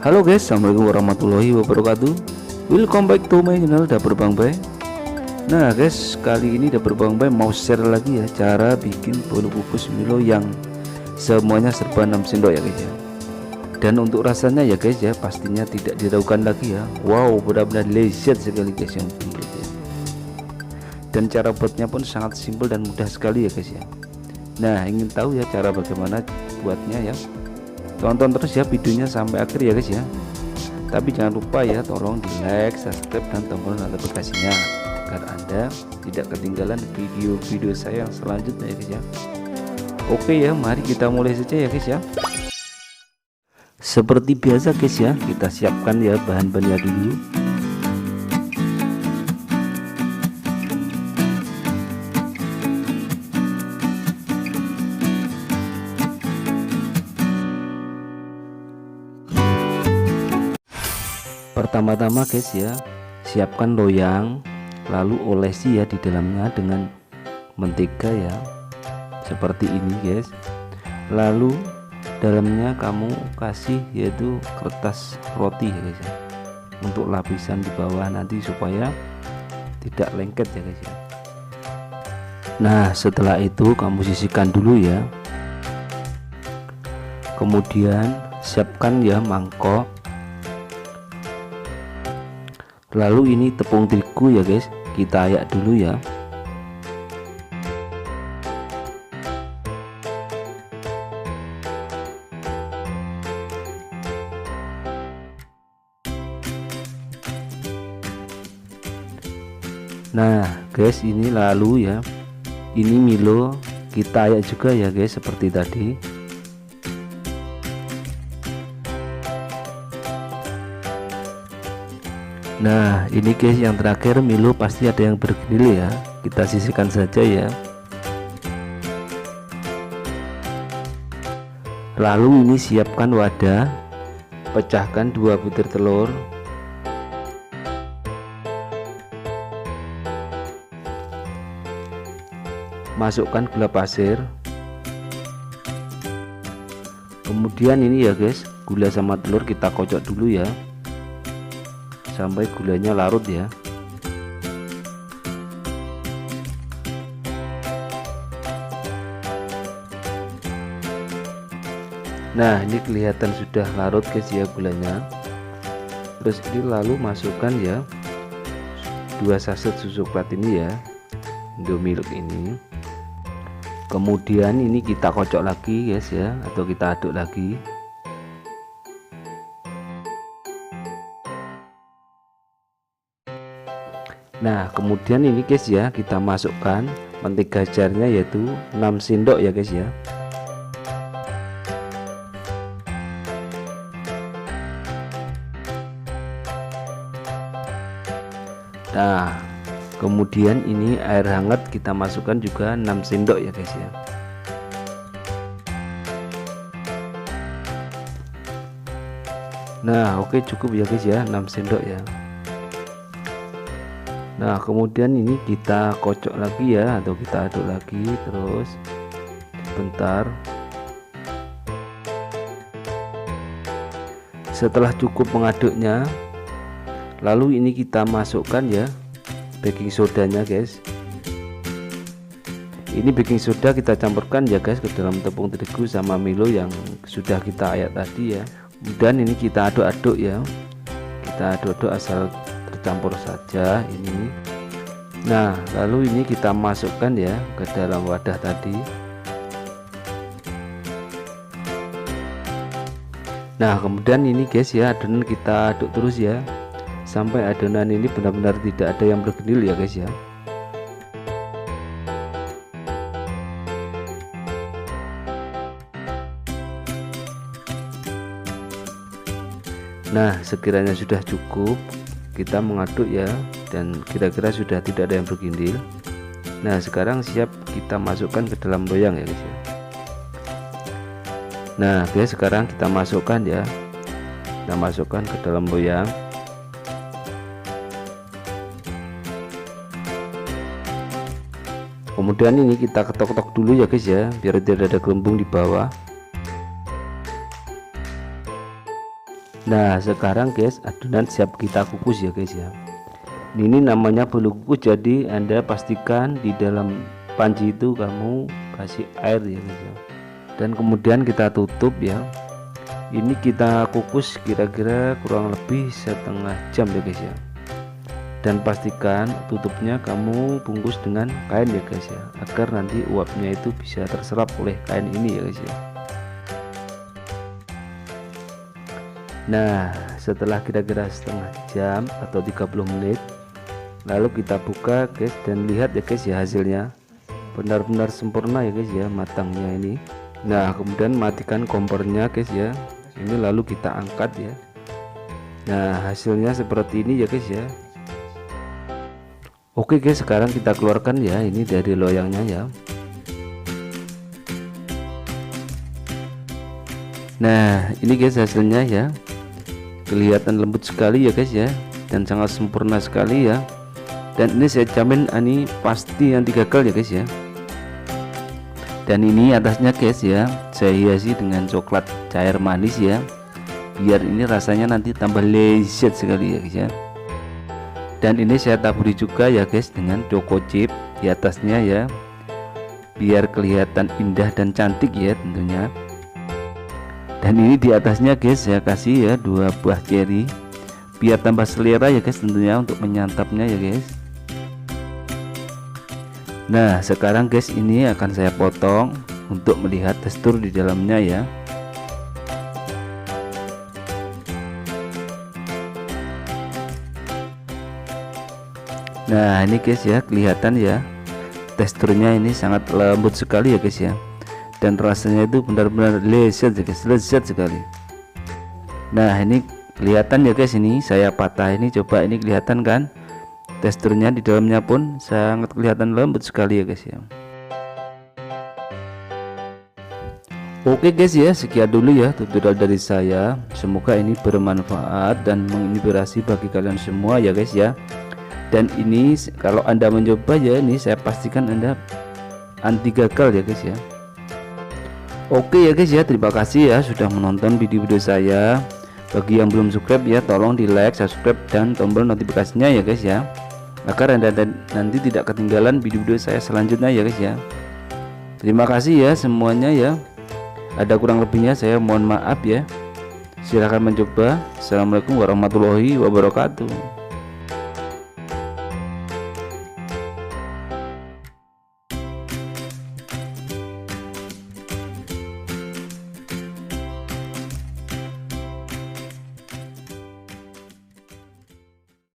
Halo guys, assalamualaikum warahmatullahi wabarakatuh. Welcome back to my channel Dapur Bang Bay. Nah guys, kali ini Dapur Bang Bay mau share lagi ya cara bikin bolu kukus Milo yang semuanya serba 6 sendok ya guys ya. Dan untuk rasanya ya guys ya, pastinya tidak diragukan lagi ya. Wow, benar-benar lezat sekali guys yang bikin guys ya. Dan cara buatnya pun sangat simpel dan mudah sekali ya guys ya. Nah, ingin tahu ya cara bagaimana buatnya ya, tonton terus ya videonya sampai akhir ya guys ya. Tapi jangan lupa ya, tolong di like, subscribe, dan tombol notifikasinya agar Anda tidak ketinggalan video-video saya yang selanjutnya ya guys ya. Oke ya, mari kita mulai saja ya guys ya. Seperti biasa guys ya, kita siapkan ya bahan-bahannya dulu. Pertama-tama guys ya, siapkan loyang, lalu olesi ya di dalamnya dengan mentega ya, seperti ini guys. Lalu dalamnya kamu kasih yaitu kertas roti ya guys ya, untuk lapisan di bawah nanti supaya tidak lengket ya guys ya. Nah setelah itu kamu sisihkan dulu ya. Kemudian siapkan ya mangkok. Lalu ini tepung terigu ya guys, kita ayak dulu ya. Nah guys, ini lalu ya, ini Milo kita ayak juga ya guys, seperti tadi. Nah ini guys yang terakhir, Milo pasti ada yang bergenil ya, kita sisihkan saja ya. Lalu ini siapkan wadah, pecahkan 2 butir telur, masukkan gula pasir, kemudian ini ya guys, gula sama telur kita kocok dulu ya sampai gulanya larut ya. Nah ini kelihatan sudah larut guys ya gulanya. Terus ini lalu masukkan ya 2 saset susu coklat ini ya, Indomilk ini. Kemudian ini kita kocok lagi guys ya, atau kita aduk lagi. Nah kemudian ini guys ya, kita masukkan mentega jarnya yaitu 6 sendok ya guys ya. Nah kemudian ini air hangat kita masukkan juga 6 sendok ya guys ya. Nah oke, cukup ya guys ya, 6 sendok ya. Nah kemudian ini kita kocok lagi ya, atau kita aduk lagi terus bentar. Setelah cukup mengaduknya, lalu ini kita masukkan ya baking sodanya guys. Ini baking soda kita campurkan ya guys ke dalam tepung terigu sama Milo yang sudah kita ayak tadi ya. Dan ini kita aduk-aduk ya, kita aduk-aduk asal tercampur saja ini. Nah lalu ini kita masukkan ya ke dalam wadah tadi. Nah kemudian ini guys ya, adonan kita aduk terus ya sampai adonan ini benar-benar tidak ada yang bergenil ya guys ya. Nah sekiranya sudah cukup, kita mengaduk ya, dan kira-kira sudah tidak ada yang bergintil. Nah sekarang siap kita masukkan ke dalam loyang ya guys ya. Nah guys, sekarang kita masukkan ya, kita masukkan ke dalam loyang. Kemudian ini kita ketok-ketok dulu ya guys ya, biar tidak ada gelembung di bawah. Nah sekarang guys, adonan siap kita kukus ya guys ya. Ini namanya bolu kukus, jadi Anda pastikan di dalam panci itu kamu kasih air ya guys ya. Dan kemudian kita tutup ya. Ini kita kukus kira-kira kurang lebih setengah jam ya guys ya. Dan pastikan tutupnya kamu bungkus dengan kain ya guys ya, agar nanti uapnya itu bisa terserap oleh kain ini ya guys ya. Nah setelah kira-kira setengah jam atau 30 menit lalu kita buka guys, dan lihat ya guys ya, hasilnya benar-benar sempurna ya guys ya, matangnya ini. Nah kemudian matikan kompornya guys ya, ini lalu kita angkat ya. Nah hasilnya seperti ini ya guys ya. Oke guys, sekarang kita keluarkan ya ini dari loyangnya ya. Nah ini guys hasilnya ya, kelihatan lembut sekali ya guys ya, dan sangat sempurna sekali ya. Dan ini saya jamin ini pasti anti gagal ya guys ya. Dan ini atasnya guys ya, saya hiasi dengan coklat cair manis ya, biar ini rasanya nanti tambah lezat sekali ya guys ya. Dan ini saya taburi juga ya guys dengan choco chip di atasnya ya, biar kelihatan indah dan cantik ya tentunya. Dan ini di atasnya guys saya kasih ya 2 buah cherry, biar tambah selera ya guys tentunya untuk menyantapnya ya guys. Nah sekarang guys ini akan saya potong untuk melihat tekstur di dalamnya ya. Nah ini guys ya, kelihatan ya teksturnya ini sangat lembut sekali ya guys ya, dan rasanya itu benar-benar lezat ya guys, lezat sekali. Nah ini kelihatan ya guys, ini saya patah ini, coba ini kelihatan kan teksturnya di dalamnya pun sangat kelihatan lembut sekali ya guys ya. Oke guys ya, sekian dulu ya tutorial dari saya, semoga ini bermanfaat dan menginspirasi bagi kalian semua ya guys ya. Dan ini kalau Anda mencoba ya, ini saya pastikan Anda anti gagal ya guys ya. Oke ya guys ya, terima kasih ya sudah menonton video-video saya. Bagi yang belum subscribe ya, tolong di like, subscribe, dan tombol notifikasinya ya guys ya, agar Anda nanti tidak ketinggalan video-video saya selanjutnya ya guys ya. Terima kasih ya semuanya ya. Ada kurang lebihnya saya mohon maaf ya. Silahkan mencoba. Assalamualaikum warahmatullahi wabarakatuh.